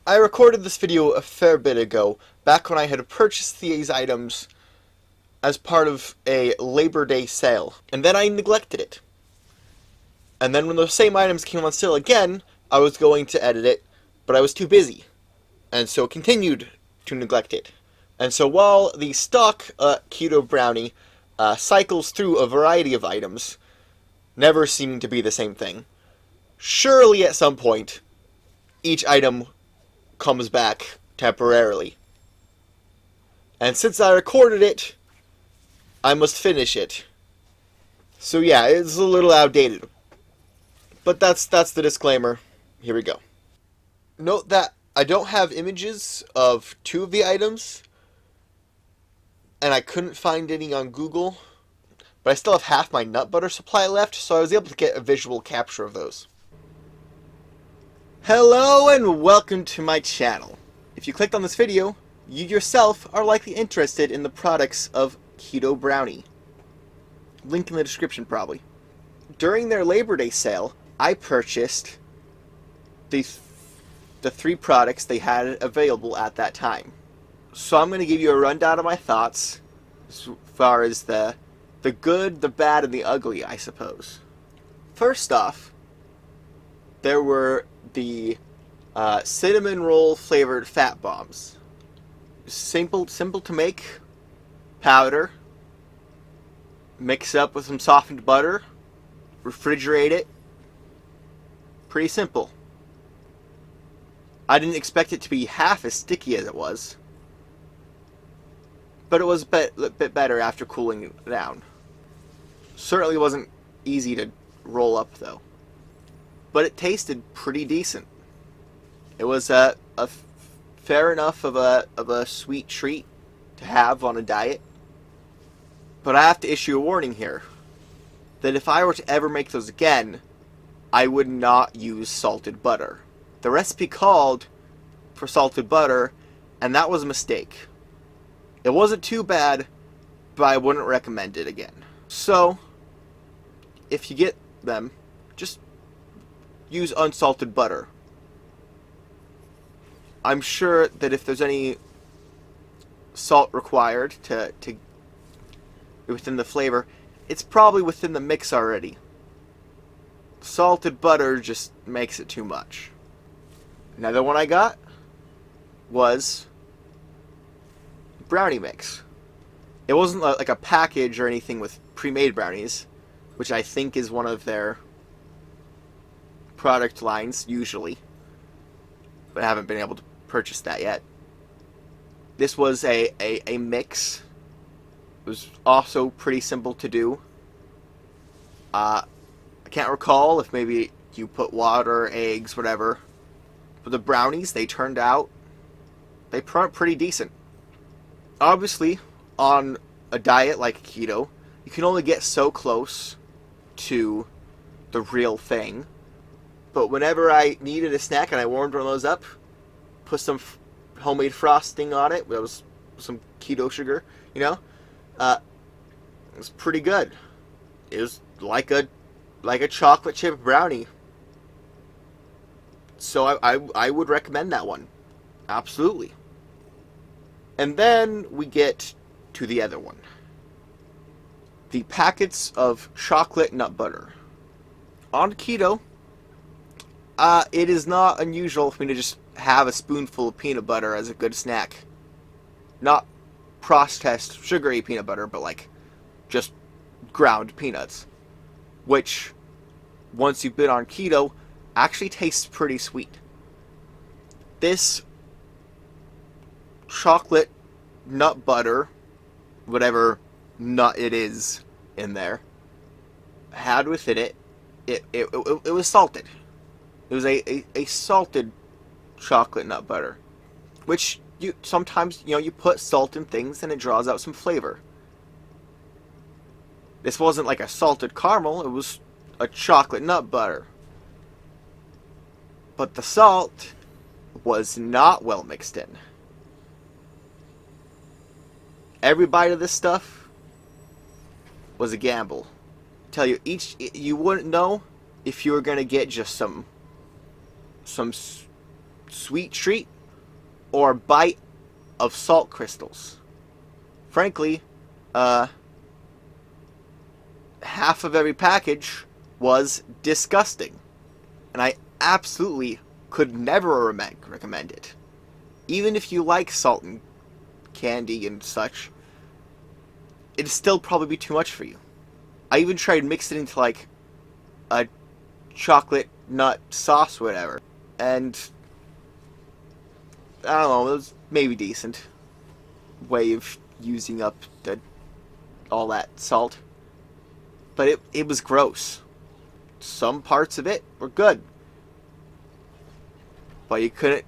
I recorded this video a fair bit ago, back when I had purchased these items as part of a Labor Day sale, and then I neglected it. And then when those same items came on sale again, I was going to edit it, but I was too busy, and so continued to neglect it. And so while the stock KetoBrownie cycles through a variety of items, never seeming to be the same thing, surely at some point, each item comes back temporarily. And since I recorded it, I must finish it. So yeah, it's a little outdated. But that's the disclaimer. Here we go. Note that I don't have images of two of the items, and I couldn't find any on Google, but I still have half my nut butter supply left, so I was able to get a visual capture of those. Hello and welcome to my channel. If you clicked on this video, you yourself are likely interested in the products of KetoBrownie. Link in the description probably. During their Labor Day sale, I purchased the three products they had available at that time. So I'm going to give you a rundown of my thoughts as far as the good, the bad, and the ugly, I suppose. First off, there were the cinnamon roll flavored fat bombs. Simple to make. Powder. Mix up with some softened butter. Refrigerate it. Pretty simple. I didn't expect it to be half as sticky as it was, but it was a bit better after cooling it down. Certainly wasn't easy to roll up though, but it tasted pretty decent. It was a fair enough of a sweet treat to have on a diet. But I have to issue a warning here that if I were to ever make those again, I would not use salted butter. The recipe called for salted butter, and that was a mistake. It wasn't too bad, but I wouldn't recommend it again. So, if you get them, just use unsalted butter. I'm sure that if there's any salt required to within the flavor, it's probably within the mix already. Salted butter just makes it too much. Another one I got was brownie mix. It wasn't like a package or anything with pre-made brownies, which I think is one of their product lines usually, but I haven't been able to purchase that yet. This was a mix. It was also pretty simple to do. I can't recall if maybe you put water, eggs, whatever. But the brownies, they turned out pretty decent. Obviously, on a diet like keto, you can only get so close to the real thing. But whenever I needed a snack and I warmed one of those up, put some homemade frosting on it. That was some keto sugar, you know. It was pretty good. It was like a chocolate chip brownie. So I would recommend that one. Absolutely. And then we get to the other one. The packets of chocolate nut butter. On keto, it is not unusual for me to just have a spoonful of peanut butter as a good snack. Not processed sugary peanut butter, but like just ground peanuts. Which, once you've been on keto, actually tastes pretty sweet. This chocolate nut butter, whatever nut it is in there, had within it, it was salted. It was a salted chocolate nut butter, which you sometimes, you put salt in things and it draws out some flavor. This wasn't like a salted caramel, it was a chocolate nut butter. But the salt was not well mixed in. Every bite of this stuff was a gamble. I tell you, you wouldn't know if you were gonna get just some sweet treat or bite of salt crystals. Frankly, half of every package was disgusting. And I absolutely could never recommend it. Even if you like salt and candy and such, it'd still probably be too much for you. I even tried mixing it into like a chocolate nut sauce or whatever. And I don't know, it was maybe decent way of using up all that salt. But it was gross. Some parts of it were good. But you couldn't...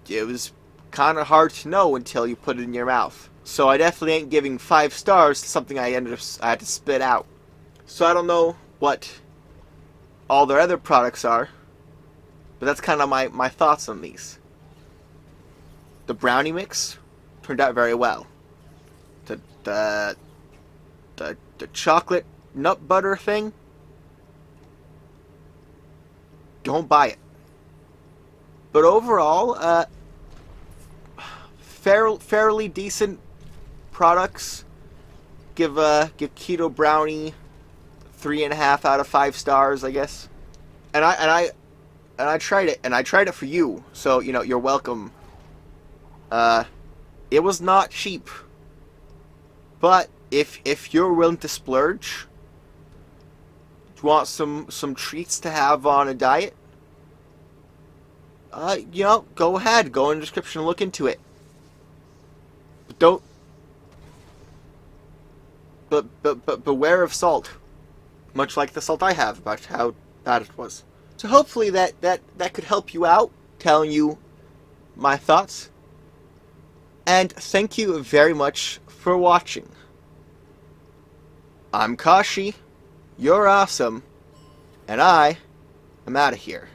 It was kind of hard to know until you put it in your mouth. So I definitely ain't giving 5 stars to something I had to spit out. So I don't know what all their other products are, but that's kind of my thoughts on these. The brownie mix turned out very well. The chocolate nut butter thing, don't buy it. But overall, fairly decent products. Give KetoBrownie 3.5 out of 5 stars, I guess. And I tried it, and I tried it for you, so you know you're welcome. It was not cheap, but if you're willing to splurge, you want some treats to have on a diet, you know, go ahead, go in the description and look into it. But don't. But beware of salt, much like the salt I have about how bad it was. So hopefully that could help you out, telling you my thoughts. And thank you very much for watching. I'm Kashi, you're awesome, and I am out of here.